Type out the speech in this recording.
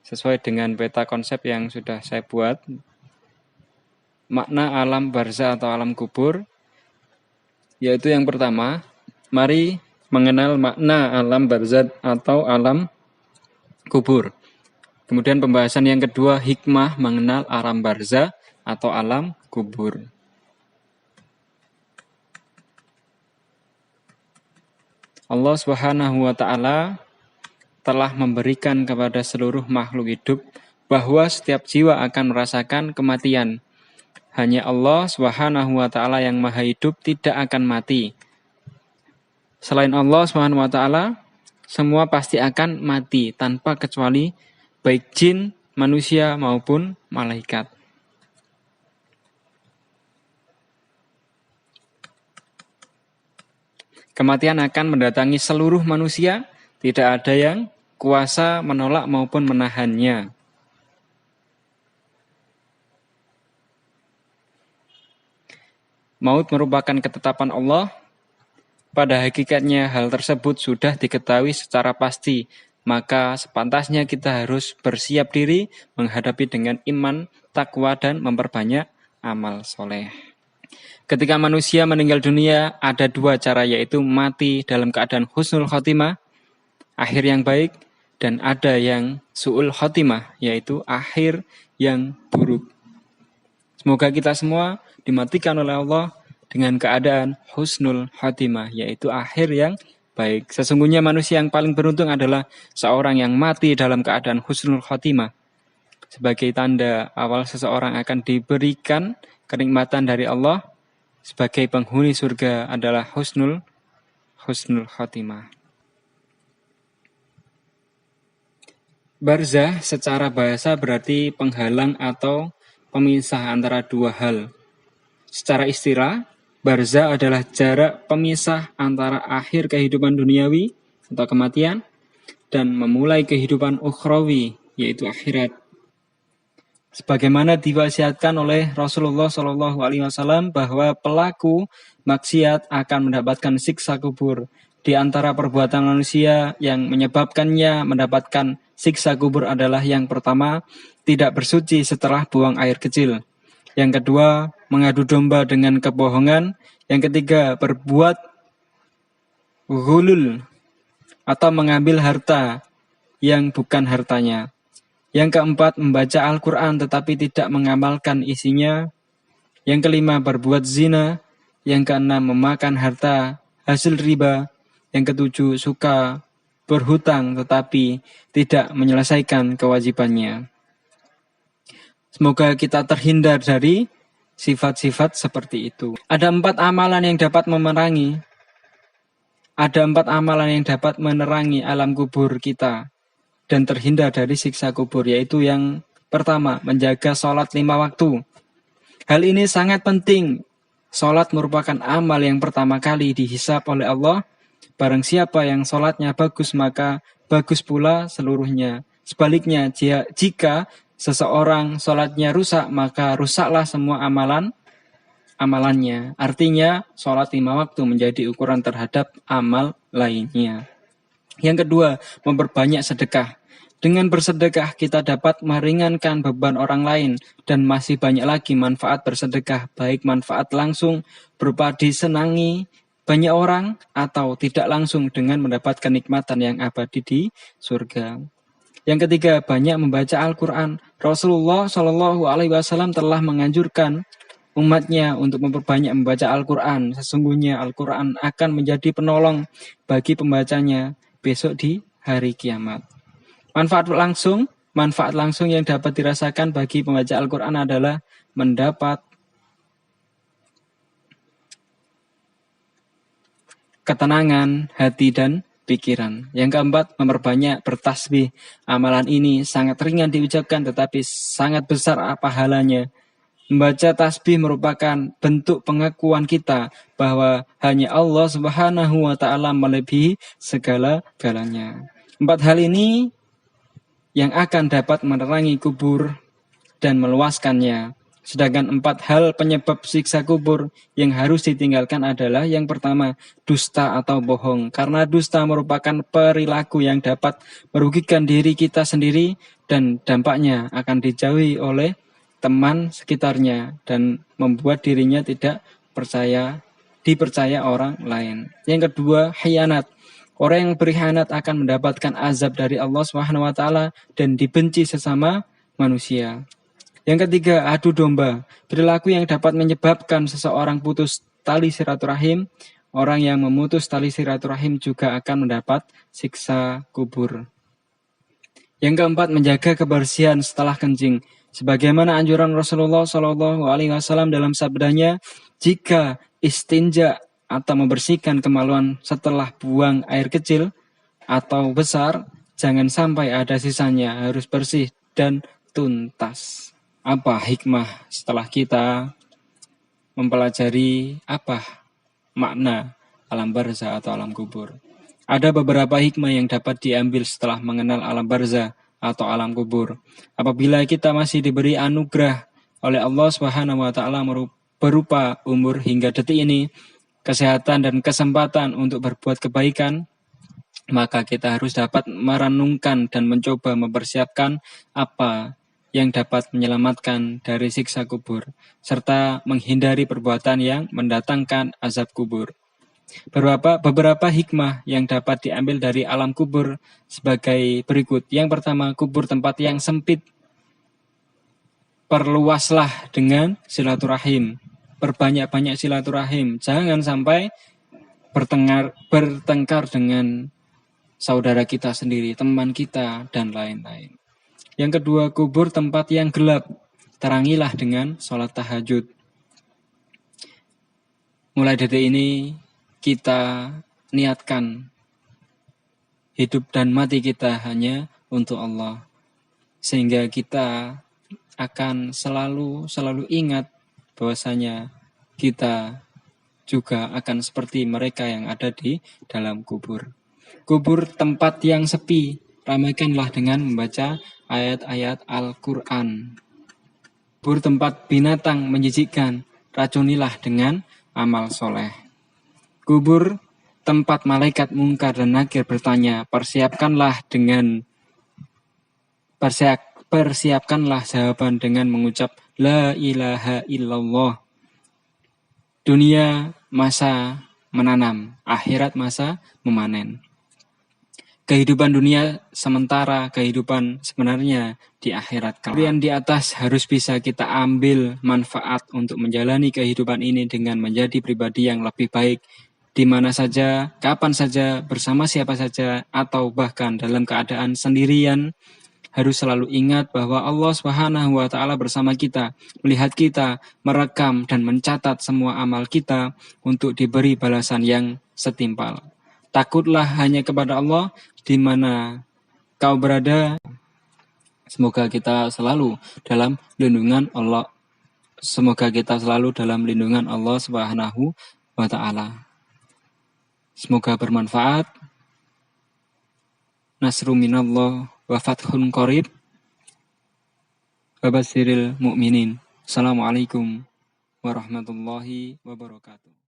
sesuai dengan peta konsep yang sudah saya buat. Makna alam barzah atau alam kubur, yaitu yang pertama, mari mengenal makna alam barzah atau alam kubur. Kemudian pembahasan yang kedua, hikmah mengenal alam barzah atau alam kubur. Allah Subhanahu wa Ta'ala telah memberikan kepada seluruh makhluk hidup bahwa setiap jiwa akan merasakan kematian. Hanya Allah Subhanahu wa Ta'ala yang Maha Hidup tidak akan mati. Selain Allah Subhanahu wa Ta'ala, semua pasti akan mati tanpa kecuali baik jin, manusia maupun malaikat. Kematian akan mendatangi seluruh manusia, tidak ada yang kuasa menolak maupun menahannya. Maut merupakan ketetapan Allah. Pada hakikatnya hal tersebut sudah diketahui secara pasti, maka sepantasnya kita harus bersiap diri menghadapi dengan iman, takwa, dan memperbanyak amal soleh. Ketika manusia meninggal dunia, ada dua cara, yaitu mati dalam keadaan husnul khotimah, akhir yang baik, dan ada yang su'ul khotimah, yaitu akhir yang buruk. Semoga kita semua dimatikan oleh Allah dengan keadaan husnul khotimah, yaitu akhir yang baik. Sesungguhnya manusia yang paling beruntung adalah seorang yang mati dalam keadaan husnul khotimah. Sebagai tanda awal seseorang akan diberikan kenikmatan dari Allah, sebagai penghuni surga adalah husnul khotimah. Barzah secara bahasa berarti penghalang atau pemisah antara dua hal. Secara istilah, barzah adalah jarak pemisah antara akhir kehidupan duniawi atau kematian dan memulai kehidupan ukhrawi, yaitu akhirat. Sebagaimana diwasiatkan oleh Rasulullah SAW bahwa pelaku maksiat akan mendapatkan siksa kubur. Di antara perbuatan manusia yang menyebabkannya mendapatkan siksa kubur adalah yang pertama, tidak bersuci setelah buang air kecil. Yang kedua, mengadu domba dengan kebohongan. Yang ketiga, berbuat ghulul atau mengambil harta yang bukan hartanya. Yang keempat, membaca Al-Quran tetapi tidak mengamalkan isinya. Yang kelima, berbuat zina. Yang keenam, memakan harta hasil riba. Yang ketujuh, suka berhutang tetapi tidak menyelesaikan kewajibannya. Semoga kita terhindar dari sifat-sifat seperti itu. Ada 4 amalan yang dapat memerangi. Ada 4 amalan yang dapat menerangi alam kubur kita dan terhindar dari siksa kubur, yaitu yang pertama, menjaga sholat 5 waktu. Hal ini sangat penting. Sholat merupakan amal yang pertama kali dihisab oleh Allah. Barang siapa yang sholatnya bagus, maka bagus pula seluruhnya. Sebaliknya, jika seseorang sholatnya rusak, maka rusaklah semua amalannya. Artinya, sholat 5 waktu menjadi ukuran terhadap amal lainnya. Yang kedua, memperbanyak sedekah. Dengan bersedekah kita dapat meringankan beban orang lain dan masih banyak lagi manfaat bersedekah, baik manfaat langsung berupa disenangi banyak orang atau tidak langsung dengan mendapatkan nikmatan yang abadi di surga. Yang ketiga, banyak membaca Al-Quran. Rasulullah SAW telah menganjurkan umatnya untuk memperbanyak membaca Al-Quran. Sesungguhnya Al-Quran akan menjadi penolong bagi pembacanya besok di hari kiamat. Manfaat langsung yang dapat dirasakan bagi pembaca Al-Quran adalah mendapat ketenangan hati dan pikiran. Yang keempat, memperbanyak bertasbih. Amalan ini sangat ringan diucapkan tetapi sangat besar pahalanya. Membaca tasbih merupakan bentuk pengakuan kita bahwa hanya Allah Subhanahu wa Ta'ala melebihi segala-galanya. 4 hal ini yang akan dapat menerangi kubur dan meluaskannya. Sedangkan 4 hal penyebab siksa kubur yang harus ditinggalkan adalah yang pertama, dusta atau bohong. Karena dusta merupakan perilaku yang dapat merugikan diri kita sendiri dan dampaknya akan dijauhi oleh teman sekitarnya dan membuat dirinya tidak dipercaya orang lain. Yang kedua, khianat. Orang yang berkhianat akan mendapatkan azab dari Allah SWT dan dibenci sesama manusia. Yang ketiga, adu domba. Perilaku yang dapat menyebabkan seseorang putus tali silaturahim. Orang yang memutus tali silaturahim juga akan mendapat siksa kubur. Yang keempat, menjaga kebersihan setelah kencing. Sebagaimana anjuran Rasulullah SAW dalam sabdanya, jika istinja atau membersihkan kemaluan setelah buang air kecil atau besar, jangan sampai ada sisanya, harus bersih dan tuntas. Apa hikmah setelah kita mempelajari apa makna alam barzah atau alam kubur? Ada beberapa hikmah yang dapat diambil setelah mengenal alam barzah atau alam kubur. Apabila kita masih diberi anugerah oleh Allah SWT berupa umur hingga detik ini, kesehatan dan kesempatan untuk berbuat kebaikan, maka kita harus dapat merenungkan dan mencoba mempersiapkan apa yang dapat menyelamatkan dari siksa kubur, serta menghindari perbuatan yang mendatangkan azab kubur. Beberapa hikmah yang dapat diambil dari alam kubur sebagai berikut. Yang pertama, kubur tempat yang sempit. Perluaslah dengan silaturahim. Perbanyak-banyak silaturahim. Jangan sampai bertengkar dengan saudara kita sendiri, teman kita, dan lain-lain. Yang kedua, kubur tempat yang gelap. Terangilah dengan sholat tahajud. Mulai detik ini, kita niatkan hidup dan mati kita hanya untuk Allah. Sehingga kita akan selalu ingat bahwasanya kita juga akan seperti mereka yang ada di dalam kubur. Kubur tempat yang sepi. Ramaikanlah dengan membaca ayat-ayat Al-Quran. Kubur tempat binatang menjijikkan, racunilah dengan amal soleh. Kubur tempat malaikat mungkar dan nakir bertanya, persiapkanlah jawaban dengan mengucap La ilaha illallah. Dunia masa menanam, akhirat masa memanen. Kehidupan dunia sementara, kehidupan sebenarnya di akhirat kelak. Yang di atas harus bisa kita ambil manfaat untuk menjalani kehidupan ini dengan menjadi pribadi yang lebih baik, di mana saja, kapan saja, bersama siapa saja, atau bahkan dalam keadaan sendirian. Harus selalu ingat bahwa Allah SWT bersama kita, melihat kita, merekam dan mencatat semua amal kita untuk diberi balasan yang setimpal. Takutlah hanya kepada Allah di mana kau berada. Semoga kita selalu dalam lindungan Allah. Semoga kita selalu dalam lindungan Allah Subhanahu wa taala. Semoga bermanfaat. Nasru minallah wa fathun qarib. Wa basyiril mu'minin. Assalamualaikum warahmatullahi wabarakatuh.